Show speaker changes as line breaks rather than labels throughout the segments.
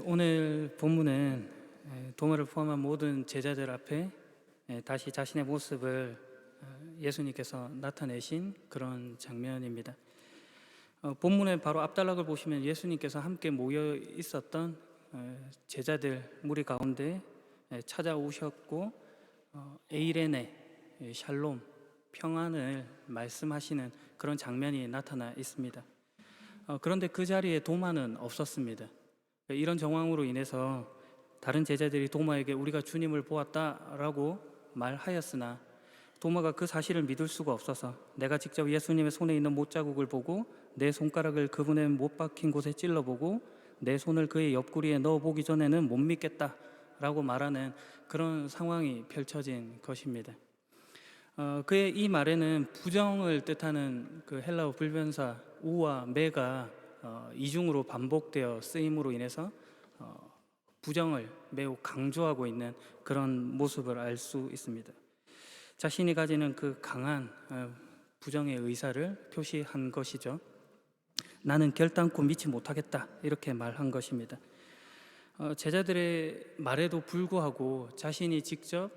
오늘 본문은 도마를 포함한 모든 제자들 앞에 다시 자신의 모습을 예수님께서 나타내신 그런 장면입니다. 본문의 바로 앞단락을 보시면 예수님께서 함께 모여 있었던 제자들 무리 가운데 찾아오셨고 에이레네 샬롬 평안을 말씀하시는 그런 장면이 나타나 있습니다. 그런데 그 자리에 도마는 없었습니다. 이런 정황으로 인해서 다른 제자들이 도마에게 우리가 주님을 보았다라고 말하였으나 도마가 그 사실을 믿을 수가 없어서 내가 직접 예수님의 손에 있는 못자국을 보고 내 손가락을 그분의 못 박힌 곳에 찔러보고 내 손을 그의 옆구리에 넣어보기 전에는 못 믿겠다라고 말하는 그런 상황이 펼쳐진 것입니다. 그의 이 말에는 부정을 뜻하는 그 헬라어 불변사 우와 메가 이중으로 반복되어 쓰임으로 인해서 부정을 매우 강조하고 있는 그런 모습을 알 수 있습니다. 자신이 가지는 그 강한 부정의 의사를 표시한 것이죠. 나는 결단코 믿지 못하겠다 이렇게 말한 것입니다. 제자들의 말에도 불구하고 자신이 직접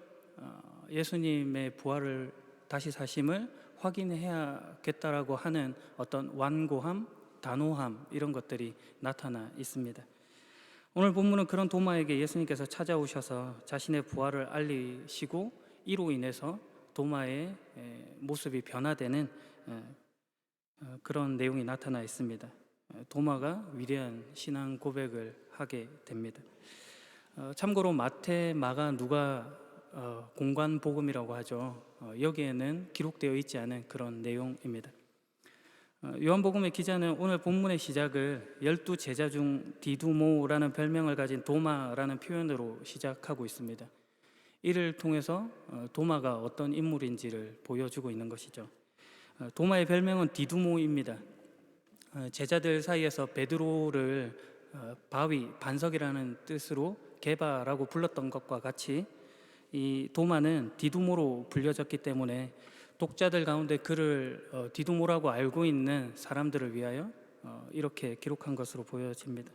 예수님의 부활을 다시 사심을 확인해야겠다라고 하는 어떤 완고함, 단호함 이런 것들이 나타나 있습니다. 오늘 본문은 그런 도마에게 예수님께서 찾아오셔서 자신의 부활을 알리시고 이로 인해서 도마의 모습이 변화되는 그런 내용이 나타나 있습니다. 도마가 위대한 신앙 고백을 하게 됩니다. 참고로 마태, 마가, 누가 공관 복음이라고 하죠. 여기에는 기록되어 있지 않은 그런 내용입니다. 요한복음의 기자는 오늘 본문의 시작을 12제자 중 디두모라는 별명을 가진 도마라는 표현으로 시작하고 있습니다. 이를 통해서 도마가 어떤 인물인지를 보여주고 있는 것이죠. 도마의 별명은 디두모입니다. 제자들 사이에서 베드로를 바위, 반석이라는 뜻으로 게바라고 불렀던 것과 같이 이 도마는 디두모로 불려졌기 때문에 독자들 가운데 그를 디두모라고 알고 있는 사람들을 위하여 이렇게 기록한 것으로 보여집니다.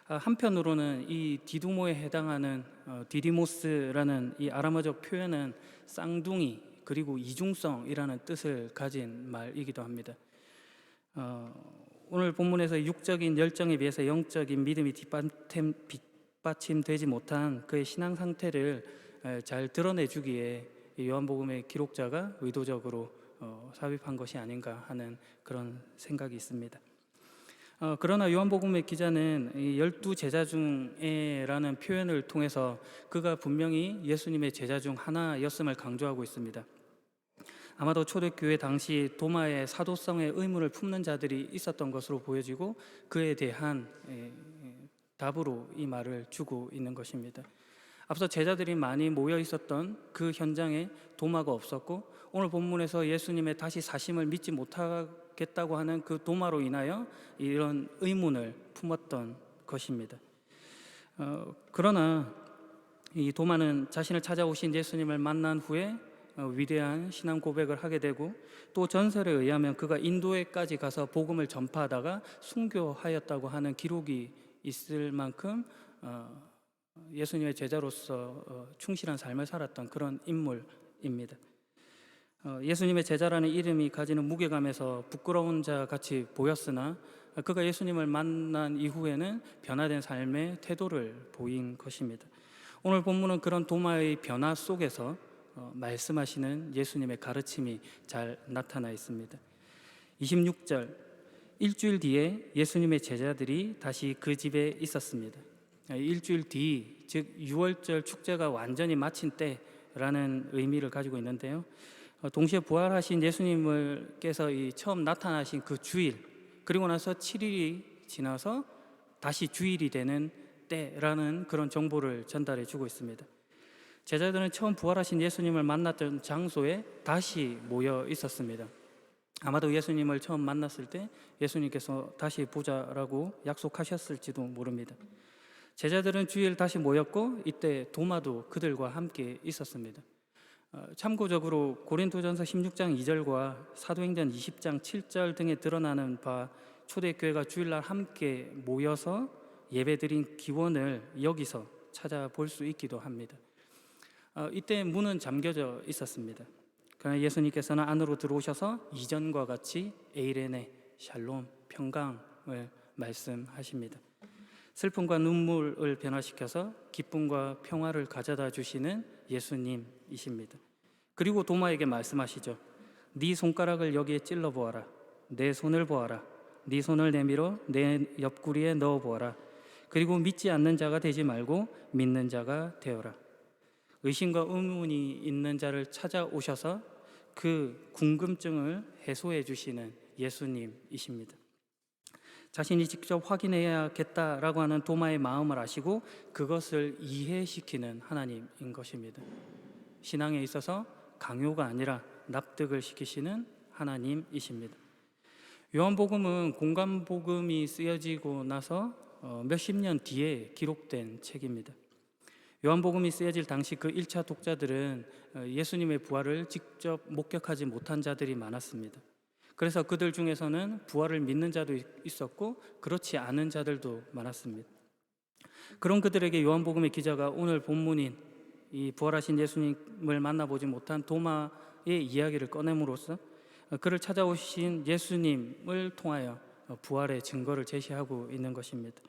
한편으로는 이 디두모에 해당하는 디디모스라는 이 아람어적 표현은 쌍둥이 그리고 이중성이라는 뜻을 가진 말이기도 합니다. 오늘 본문에서 육적인 열정에 비해서 영적인 믿음이 뒷받침되지 못한 그의 신앙 상태를 잘 드러내주기에 요한복음의 기록자가 의도적으로 삽입한 것이 아닌가 하는 그런 생각이 있습니다. 그러나 요한복음의 기자는 이 12제자 중에라는 표현을 통해서 그가 분명히 예수님의 제자 중 하나였음을 강조하고 있습니다. 아마도 초대교회 당시 도마의 사도성의 의문을 품는 자들이 있었던 것으로 보여지고 그에 대한 답으로 이 말을 주고 있는 것입니다. 앞서 제자들이 많이 모여 있었던 그 현장에 도마가 없었고 오늘 본문에서 예수님의 다시 사심을 믿지 못하겠다고 하는 그 도마로 인하여 이런 의문을 품었던 것입니다. 그러나 이 도마는 자신을 찾아오신 예수님을 만난 후에 위대한 신앙 고백을 하게 되고 또 전설에 의하면 그가 인도에까지 가서 복음을 전파하다가 순교하였다고 하는 기록이 있을 만큼 예수님의 제자로서 충실한 삶을 살았던 그런 인물입니다. 예수님의 제자라는 이름이 가지는 무게감에서 부끄러운 자 같이 보였으나 그가 예수님을 만난 이후에는 변화된 삶의 태도를 보인 것입니다. 오늘 본문은 그런 도마의 변화 속에서 말씀하시는 예수님의 가르침이 잘 나타나 있습니다. 26절 일주일 뒤에 예수님의 제자들이 다시 그 집에 있었습니다. 일주일 뒤, 즉 6월절 축제가 완전히 마친 때라는 의미를 가지고 있는데요. 동시에 부활하신 예수님께서 처음 나타나신 그 주일, 그리고 나서 7일이 지나서 다시 주일이 되는 때라는 그런 정보를 전달해 주고 있습니다. 제자들은 처음 부활하신 예수님을 만났던 장소에 다시 모여 있었습니다. 아마도 예수님을 처음 만났을 때 예수님께서 다시 보자라고 약속하셨을지도 모릅니다. 제자들은 주일 다시 모였고 이때 도마도 그들과 함께 있었습니다. 참고적으로 고린도전서 16장 2절과 사도행전 20장 7절 등에 드러나는 바 초대교회가 주일날 함께 모여서 예배드린 기원을 여기서 찾아볼 수 있기도 합니다. 이때 문은 잠겨져 있었습니다. 그러나 예수님께서는 안으로 들어오셔서 이전과 같이 에이레네, 샬롬, 평강을 말씀하십니다. 슬픔과 눈물을 변화시켜서 기쁨과 평화를 가져다 주시는 예수님이십니다. 그리고 도마에게 말씀하시죠. 네 손가락을 여기에 찔러 보아라. 내 손을 보아라. 네 손을 내밀어 내 옆구리에 넣어 보아라. 그리고 믿지 않는 자가 되지 말고 믿는 자가 되어라. 의심과 의문이 있는 자를 찾아오셔서 그 궁금증을 해소해 주시는 예수님이십니다. 자신이 직접 확인해야겠다라고 하는 도마의 마음을 아시고 그것을 이해시키는 하나님인 것입니다. 신앙에 있어서 강요가 아니라 납득을 시키시는 하나님이십니다. 요한복음은 공관복음이 쓰여지고 나서 몇십 년 뒤에 기록된 책입니다. 요한복음이 쓰여질 당시 그 1차 독자들은 예수님의 부활을 직접 목격하지 못한 자들이 많았습니다. 그래서 그들 중에서는 부활을 믿는 자도 있었고 그렇지 않은 자들도 많았습니다. 그런 그들에게 요한복음의 기자가 오늘 본문인 이 부활하신 예수님을 만나보지 못한 도마의 이야기를 꺼냄으로써 그를 찾아오신 예수님을 통하여 부활의 증거를 제시하고 있는 것입니다.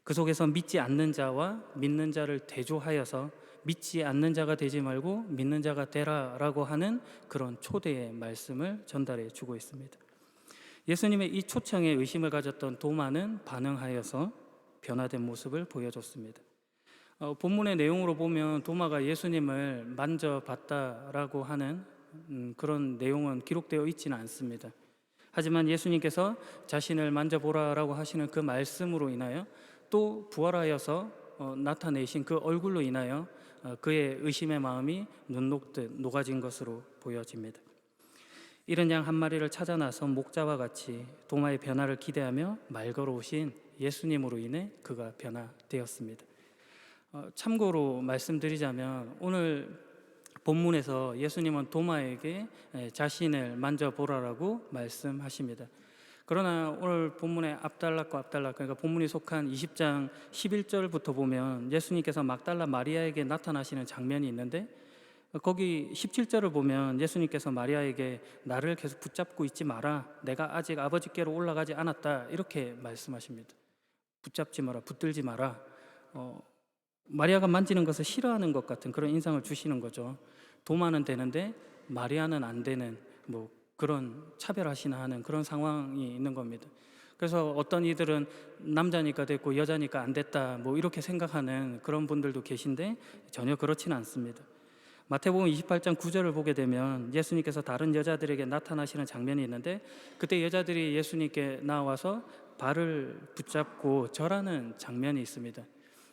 그 속에서 믿지 않는 자와 믿는 자를 대조하여서 믿지 않는 자가 되지 말고 믿는 자가 되라라고 하는 그런 초대의 말씀을 전달해 주고 있습니다. 예수님의 이 초청에 의심을 가졌던 도마는 반응하여서 변화된 모습을 보여줬습니다. 본문의 내용으로 보면 도마가 예수님을 만져봤다라고 하는 그런 내용은 기록되어 있지는 않습니다. 하지만 예수님께서 자신을 만져보라라고 하시는 그 말씀으로 인하여 또 부활하여서 나타내신 그 얼굴로 인하여 그의 의심의 마음이 눈 녹듯 녹아진 것으로 보여집니다. 이른 양 한 마리를 찾아 나선 목자와 같이 도마의 변화를 기대하며 말 걸어오신 예수님으로 인해 그가 변화되었습니다. 참고로 말씀드리자면 오늘 본문에서 예수님은 도마에게 자신을 만져보라라고 말씀하십니다. 그러나 오늘 본문의 앞달락과 앞달락, 그러니까 본문이 속한 20장 11절부터 보면 예수님께서 막달라 마리아에게 나타나시는 장면이 있는데 거기 17절을 보면 예수님께서 마리아에게 나를 계속 붙잡고 있지 마라, 내가 아직 아버지께로 올라가지 않았다, 이렇게 말씀하십니다. 붙잡지 마라, 붙들지 마라. 마리아가 만지는 것을 싫어하는 것 같은 그런 인상을 주시는 거죠. 도마는 되는데 마리아는 안 되는 그런 차별하시나 하는 그런 상황이 있는 겁니다. 그래서 어떤 이들은 남자니까 됐고 여자니까 안 됐다 이렇게 생각하는 그런 분들도 계신데 전혀 그렇지는 않습니다. 마태복음 28장 9절을 보게 되면 예수님께서 다른 여자들에게 나타나시는 장면이 있는데 그때 여자들이 예수님께 나와서 발을 붙잡고 절하는 장면이 있습니다.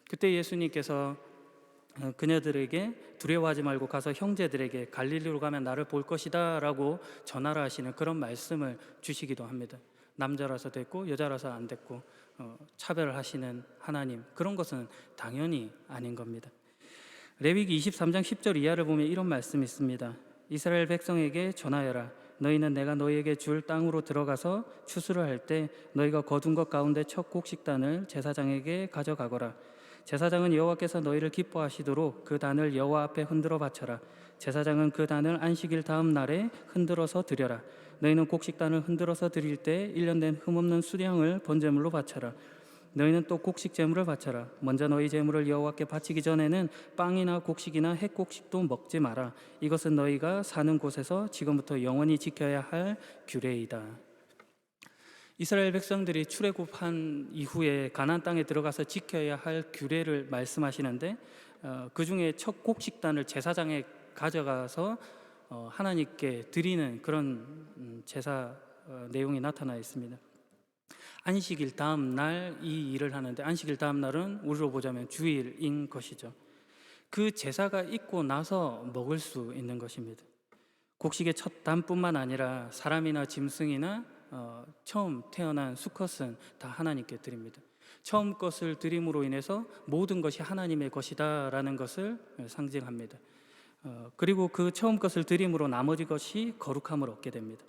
그때 예수님께서 그녀들에게 두려워하지 말고 가서 형제들에게 갈릴리로 가면 나를 볼 것이다 라고 전하라 하시는 그런 말씀을 주시기도 합니다. 남자라서 됐고 여자라서 안 됐고 차별을 하시는 하나님, 그런 것은 당연히 아닌 겁니다. 레위기 23장 10절 이하를 보면 이런 말씀이 있습니다. 이스라엘 백성에게 전하여라. 너희는 내가 너희에게 줄 땅으로 들어가서 추수를 할 때 너희가 거둔 것 가운데 첫 곡식단을 제사장에게 가져가거라. 제사장은 여호와께서 너희를 기뻐하시도록 그 단을 여호와 앞에 흔들어 바쳐라. 제사장은 그 단을 안식일 다음 날에 흔들어서 드려라. 너희는 곡식단을 흔들어서 드릴 때 1년 된 흠없는 수량을 번제물로 바쳐라. 너희는 또 곡식 제물을 바쳐라. 먼저 너희 제물을 여호와께 바치기 전에는 빵이나 곡식이나 햇곡식도 먹지 마라. 이것은 너희가 사는 곳에서 지금부터 영원히 지켜야 할 규례이다. 이스라엘 백성들이 출애굽한 이후에 가나안 땅에 들어가서 지켜야 할 규례를 말씀하시는데 그 중에 첫 곡식단을 제사장에 가져가서 하나님께 드리는 그런 제사 내용이 나타나 있습니다. 안식일 다음 날 이 일을 하는데 안식일 다음 날은 우리로 보자면 주일인 것이죠. 그 제사가 있고 나서 먹을 수 있는 것입니다. 곡식의 첫 단뿐만 아니라 사람이나 짐승이나 처음 태어난 수컷은 다 하나님께 드립니다. 처음 것을 드림으로 인해서 모든 것이 하나님의 것이다 라는 것을 상징합니다. 그리고 그 처음 것을 드림으로 나머지 것이 거룩함을 얻게 됩니다.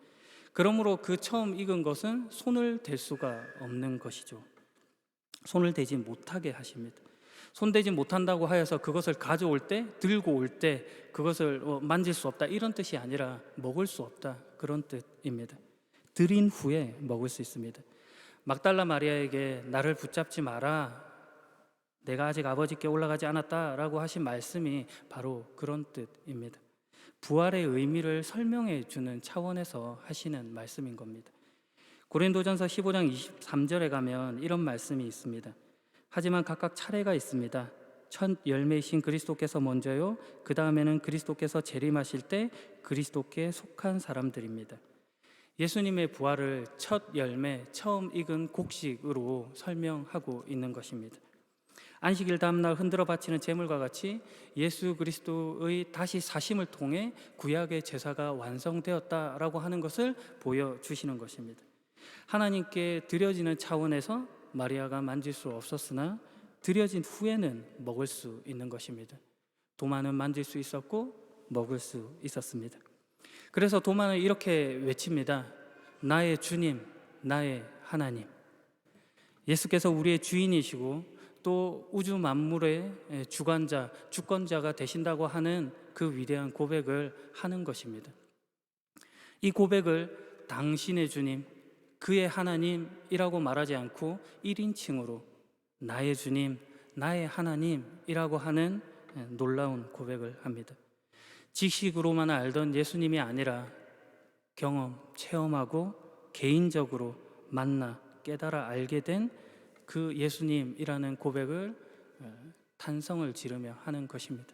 그러므로 그 처음 익은 것은 손을 댈 수가 없는 것이죠. 손을 대지 못하게 하십니다. 손대지 못한다고 하여서 그것을 가져올 때, 들고 올 때 그것을 만질 수 없다, 이런 뜻이 아니라 먹을 수 없다, 그런 뜻입니다. 드린 후에 먹을 수 있습니다. 막달라 마리아에게 나를 붙잡지 마라, 내가 아직 아버지께 올라가지 않았다라고 하신 말씀이 바로 그런 뜻입니다. 부활의 의미를 설명해 주는 차원에서 하시는 말씀인 겁니다. 고린도전서 15장 23절에 가면 이런 말씀이 있습니다. 하지만 각각 차례가 있습니다. 첫 열매이신 그리스도께서 먼저요, 그 다음에는 그리스도께서 재림하실 때 그리스도께 속한 사람들입니다. 예수님의 부활을 첫 열매, 처음 익은 곡식으로 설명하고 있는 것입니다. 안식일 다음날 흔들어 바치는 제물과 같이 예수 그리스도의 다시 사심을 통해 구약의 제사가 완성되었다라고 하는 것을 보여주시는 것입니다. 하나님께 드려지는 차원에서 마리아가 만질 수 없었으나 드려진 후에는 먹을 수 있는 것입니다. 도마는 만질 수 있었고 먹을 수 있었습니다. 그래서 도마는 이렇게 외칩니다. 나의 주님, 나의 하나님. 예수께서 우리의 주인이시고 또 우주 만물의 주관자, 주권자가 되신다고 하는 그 위대한 고백을 하는 것입니다. 이 고백을 당신의 주님, 그의 하나님이라고 말하지 않고 1인칭으로 나의 주님, 나의 하나님이라고 하는 놀라운 고백을 합니다. 지식으로만 알던 예수님이 아니라 경험, 체험하고 개인적으로 만나 깨달아 알게 된 그 예수님이라는 고백을 탄성을 지르며 하는 것입니다.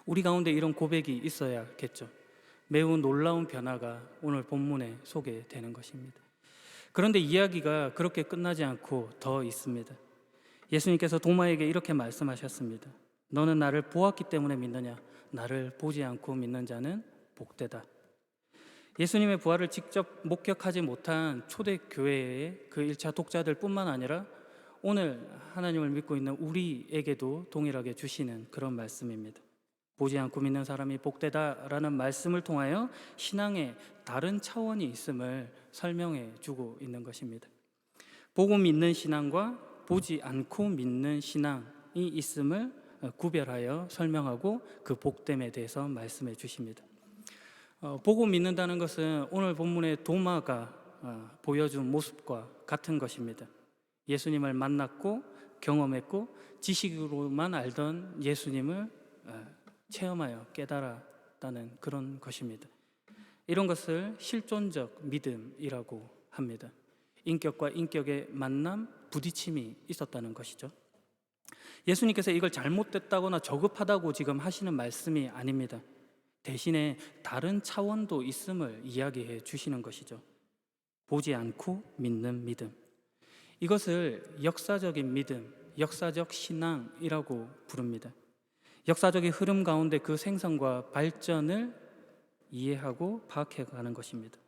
우리 가운데 이런 고백이 있어야겠죠. 매우 놀라운 변화가 오늘 본문에 소개되는 것입니다. 그런데 이야기가 그렇게 끝나지 않고 더 있습니다. 예수님께서 도마에게 이렇게 말씀하셨습니다. 너는 나를 보았기 때문에 믿느냐? 나를 보지 않고 믿는 자는 복되다. 예수님의 부활을 직접 목격하지 못한 초대교회의 그 1차 독자들 뿐만 아니라 오늘 하나님을 믿고 있는 우리에게도 동일하게 주시는 그런 말씀입니다. 보지 않고 믿는 사람이 복되다라는 말씀을 통하여 신앙에 다른 차원이 있음을 설명해 주고 있는 것입니다. 보고 믿는 신앙과 보지 않고 믿는 신앙이 있음을 구별하여 설명하고 그 복됨에 대해서 말씀해 주십니다. 보고 믿는다는 것은 오늘 본문의 도마가 보여준 모습과 같은 것입니다. 예수님을 만났고 경험했고 지식으로만 알던 예수님을 체험하여 깨달았다는 그런 것입니다. 이런 것을 실존적 믿음이라고 합니다. 인격과 인격의 만남, 부딪힘이 있었다는 것이죠. 예수님께서 이걸 잘못됐다거나 저급하다고 지금 하시는 말씀이 아닙니다. 대신에 다른 차원도 있음을 이야기해 주시는 것이죠. 보지 않고 믿는 믿음. 이것을 역사적인 믿음, 역사적 신앙이라고 부릅니다. 역사적인 흐름 가운데 그 생성과 발전을 이해하고 파악해 가는 것입니다.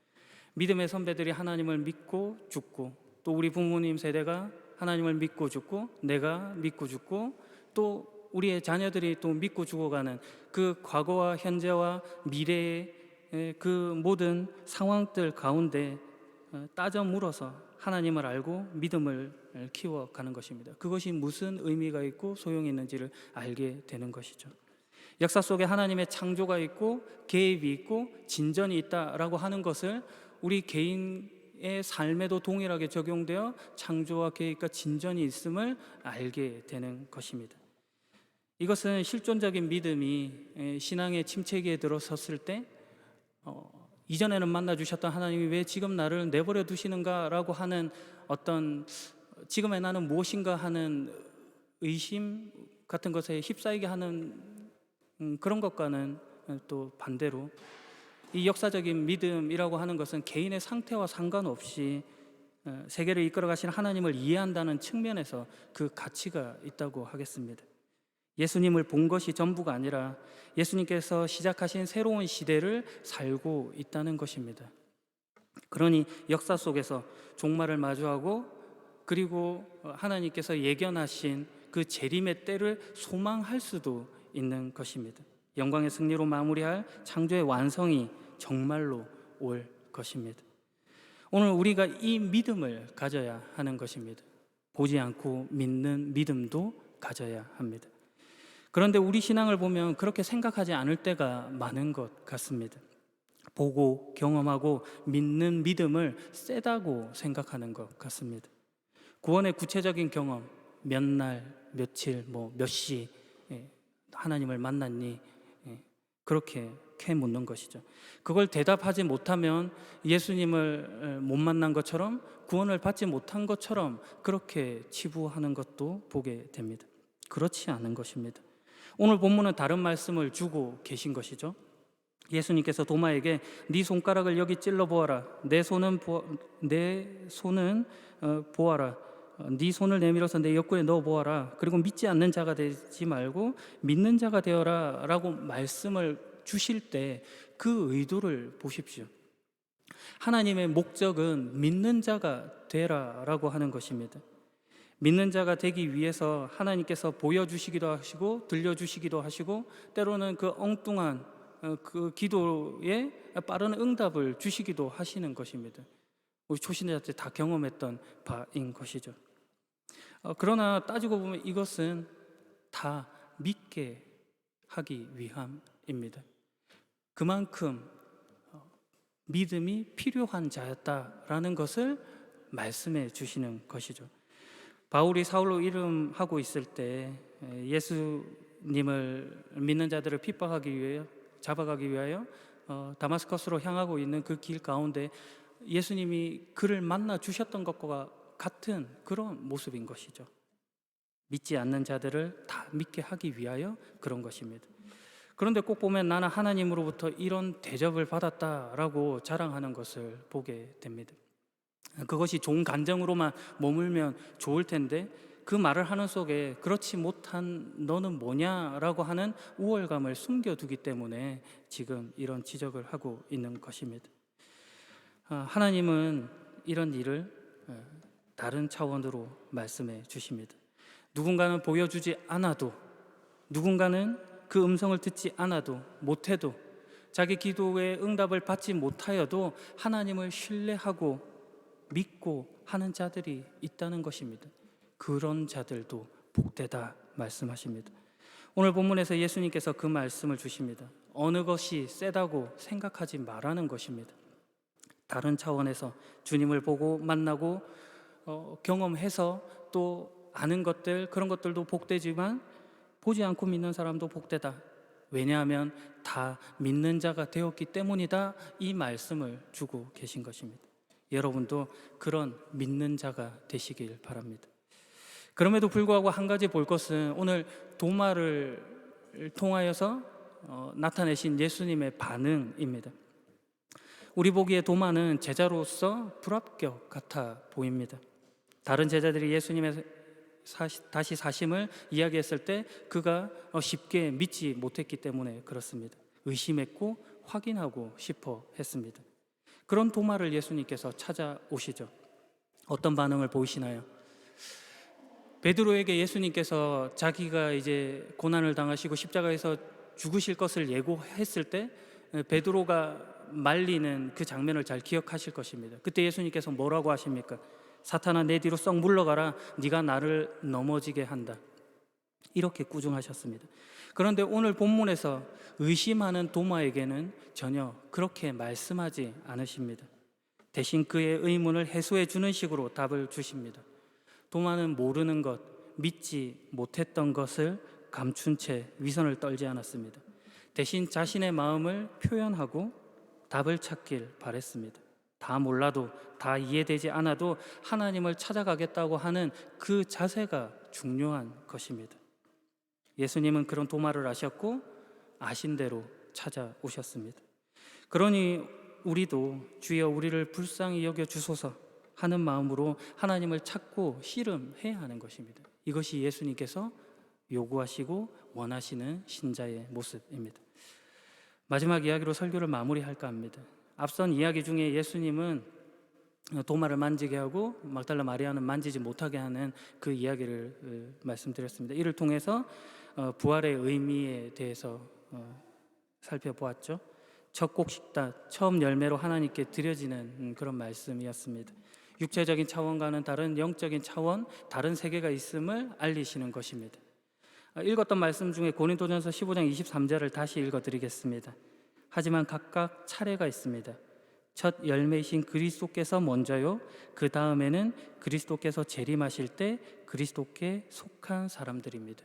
믿음의 선배들이 하나님을 믿고 죽고, 또 우리 부모님 세대가 하나님을 믿고 죽고, 내가 믿고 죽고, 또 우리의 자녀들이 또 믿고 죽어가는 그 과거와 현재와 미래의 그 모든 상황들 가운데 따져 물어서 하나님을 알고 믿음을 키워가는 것입니다. 그것이 무슨 의미가 있고 소용이 있는지를 알게 되는 것이죠. 역사 속에 하나님의 창조가 있고 개입이 있고 진전이 있다라고 하는 것을 우리 개인의 삶에도 동일하게 적용되어 창조와 개입과 진전이 있음을 알게 되는 것입니다. 이것은 실존적인 믿음이 신앙의 침체기에 들어섰을 때 이전에는 만나주셨던 하나님이 왜 지금 나를 내버려 두시는가라고 하는 어떤 지금의 나는 무엇인가 하는 의심 같은 것에 휩싸이게 하는 그런 것과는 또 반대로 이 역사적인 믿음이라고 하는 것은 개인의 상태와 상관없이 세계를 이끌어 가시는 하나님을 이해한다는 측면에서 그 가치가 있다고 하겠습니다. 예수님을 본 것이 전부가 아니라 예수님께서 시작하신 새로운 시대를 살고 있다는 것입니다. 그러니 역사 속에서 종말을 마주하고 그리고 하나님께서 예견하신 그 재림의 때를 소망할 수도 있는 것입니다. 영광의 승리로 마무리할 창조의 완성이 정말로 올 것입니다. 오늘 우리가 이 믿음을 가져야 하는 것입니다. 보지 않고 믿는 믿음도 가져야 합니다. 그런데 우리 신앙을 보면 그렇게 생각하지 않을 때가 많은 것 같습니다. 보고 경험하고 믿는 믿음을 세다고 생각하는 것 같습니다. 구원의 구체적인 경험, 몇 날, 며칠, 몇 시 하나님을 만났니? 그렇게 묻는 것이죠. 그걸 대답하지 못하면 예수님을 못 만난 것처럼, 구원을 받지 못한 것처럼 그렇게 치부하는 것도 보게 됩니다. 그렇지 않은 것입니다. 오늘 본문은 다른 말씀을 주고 계신 것이죠. 예수님께서 도마에게 네 손가락을 여기 찔러 보아라. 내 손은 보아라. 네 손을 내밀어서 내 옆구리에 넣어 보아라. 그리고 믿지 않는 자가 되지 말고 믿는 자가 되어라 라고 말씀을 주실 때 그 의도를 보십시오. 하나님의 목적은 믿는 자가 되라 라고 하는 것입니다. 믿는 자가 되기 위해서 하나님께서 보여주시기도 하시고 들려주시기도 하시고, 때로는 그 엉뚱한 그 기도에 빠른 응답을 주시기도 하시는 것입니다. 우리 초신자 때 다 경험했던 바인 것이죠. 그러나 따지고 보면 이것은 다 믿게 하기 위함입니다. 그만큼 믿음이 필요한 자였다라는 것을 말씀해 주시는 것이죠. 바울이 사울로 이름하고 있을 때 예수님을 믿는 자들을 핍박하기 위해 잡아가기 위하여 다마스커스로 향하고 있는 그 길 가운데 예수님이 그를 만나 주셨던 것과 같은 그런 모습인 것이죠. 믿지 않는 자들을 다 믿게 하기 위하여 그런 것입니다. 그런데 꼭 보면 나는 하나님으로부터 이런 대접을 받았다라고 자랑하는 것을 보게 됩니다. 그것이 좋은 감정으로만 머물면 좋을 텐데 그 말을 하는 속에 그렇지 못한 너는 뭐냐라고 하는 우월감을 숨겨두기 때문에 지금 이런 지적을 하고 있는 것입니다. 하나님은 이런 일을 다른 차원으로 말씀해 주십니다. 누군가는 보여주지 않아도, 누군가는 그 음성을 듣지 않아도, 못해도, 자기 기도의 응답을 받지 못하여도 하나님을 신뢰하고 믿고 하는 자들이 있다는 것입니다. 그런 자들도 복되다 말씀하십니다. 오늘 본문에서 예수님께서 그 말씀을 주십니다. 어느 것이 세다고 생각하지 말라는 것입니다. 다른 차원에서 주님을 보고 만나고 경험해서 또 아는 것들, 그런 것들도 복되지만 보지 않고 믿는 사람도 복되다. 왜냐하면 다 믿는 자가 되었기 때문이다. 이 말씀을 주고 계신 것입니다. 여러분도 그런 믿는 자가 되시길 바랍니다. 그럼에도 불구하고 한 가지 볼 것은 오늘 도마를 통하여서 나타내신 예수님의 반응입니다. 우리 보기에 도마는 제자로서 불합격 같아 보입니다. 다른 제자들이 예수님의 다시 사심을 이야기했을 때 그가 쉽게 믿지 못했기 때문에 그렇습니다. 의심했고 확인하고 싶어 했습니다. 그런 도마를 예수님께서 찾아오시죠. 어떤 반응을 보이시나요? 베드로에게 예수님께서 자기가 이제 고난을 당하시고 십자가에서 죽으실 것을 예고했을 때 베드로가 말리는 그 장면을 잘 기억하실 것입니다. 그때 예수님께서 뭐라고 하십니까? 사탄아, 내 뒤로 썩 물러가라. 네가 나를 넘어지게 한다. 이렇게 꾸중하셨습니다. 그런데 오늘 본문에서 의심하는 도마에게는 전혀 그렇게 말씀하지 않으십니다. 대신 그의 의문을 해소해 주는 식으로 답을 주십니다. 도마는 모르는 것, 믿지 못했던 것을 감춘 채 위선을 떨지 않았습니다. 대신 자신의 마음을 표현하고 답을 찾길 바랬습니다. 다 몰라도, 다 이해되지 않아도 하나님을 찾아가겠다고 하는 그 자세가 중요한 것입니다. 예수님은 그런 도마를 아셨고 아신 대로 찾아오셨습니다. 그러니 우리도 주여 우리를 불쌍히 여겨 주소서 하는 마음으로 하나님을 찾고 씨름해야 하는 것입니다. 이것이 예수님께서 요구하시고 원하시는 신자의 모습입니다. 마지막 이야기로 설교를 마무리할까 합니다. 앞선 이야기 중에 예수님은 도마를 만지게 하고 막달라 마리아는 만지지 못하게 하는 그 이야기를 말씀드렸습니다. 이를 통해서 부활의 의미에 대해서 살펴보았죠. 첫 곡식다, 처음 열매로 하나님께 드려지는 그런 말씀이었습니다. 육체적인 차원과는 다른 영적인 차원, 다른 세계가 있음을 알리시는 것입니다. 읽었던 말씀 중에 고린도전서 15장 23절을 다시 읽어드리겠습니다. 하지만 각각 차례가 있습니다. 첫 열매이신 그리스도께서 먼저요, 그 다음에는 그리스도께서 재림하실 때 그리스도께 속한 사람들입니다.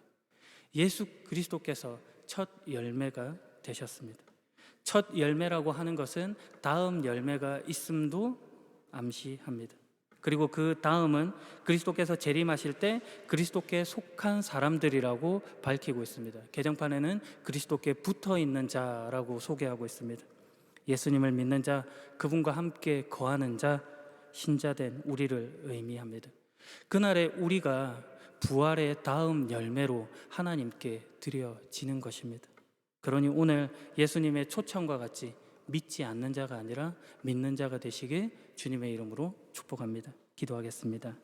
예수 그리스도께서 첫 열매가 되셨습니다. 첫 열매라고 하는 것은 다음 열매가 있음도 암시합니다. 그리고 그 다음은 그리스도께서 재림하실 때 그리스도께 속한 사람들이라고 밝히고 있습니다. 개정판에는 그리스도께 붙어 있는 자라고 소개하고 있습니다. 예수님을 믿는 자, 그분과 함께 거하는 자, 신자된 우리를 의미합니다. 그날에 우리가 부활의 다음 열매로 하나님께 드려지는 것입니다. 그러니 오늘 예수님의 초청과 같이 믿지 않는 자가 아니라 믿는 자가 되시길 주님의 이름으로 축복합니다. 기도하겠습니다.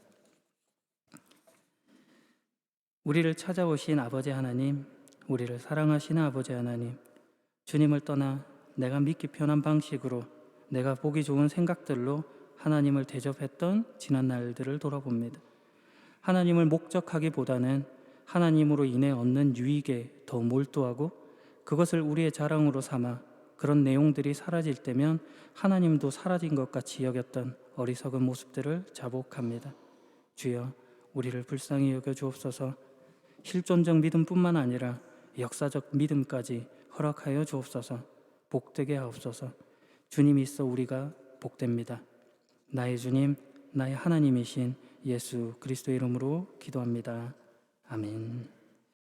우리를 찾아오신 아버지 하나님, 우리를 사랑하시는 아버지 하나님, 주님을 떠나 내가 믿기 편한 방식으로, 내가 보기 좋은 생각들로 하나님을 대접했던 지난 날들을 돌아봅니다. 하나님을 목적하기보다는 하나님으로 인해 얻는 유익에 더 몰두하고 그것을 우리의 자랑으로 삼아 그런 내용들이 사라질 때면 하나님도 사라진 것 같이 여겼던 어리석은 모습들을 자복합니다. 주여, 우리를 불쌍히 여겨 주옵소서. 실존적 믿음뿐만 아니라 역사적 믿음까지 허락하여 주옵소서. 복되게 하옵소서. 주님이 있어 우리가 복됩니다. 나의 주님, 나의 하나님이신 예수 그리스도의 이름으로 기도합니다. 아멘.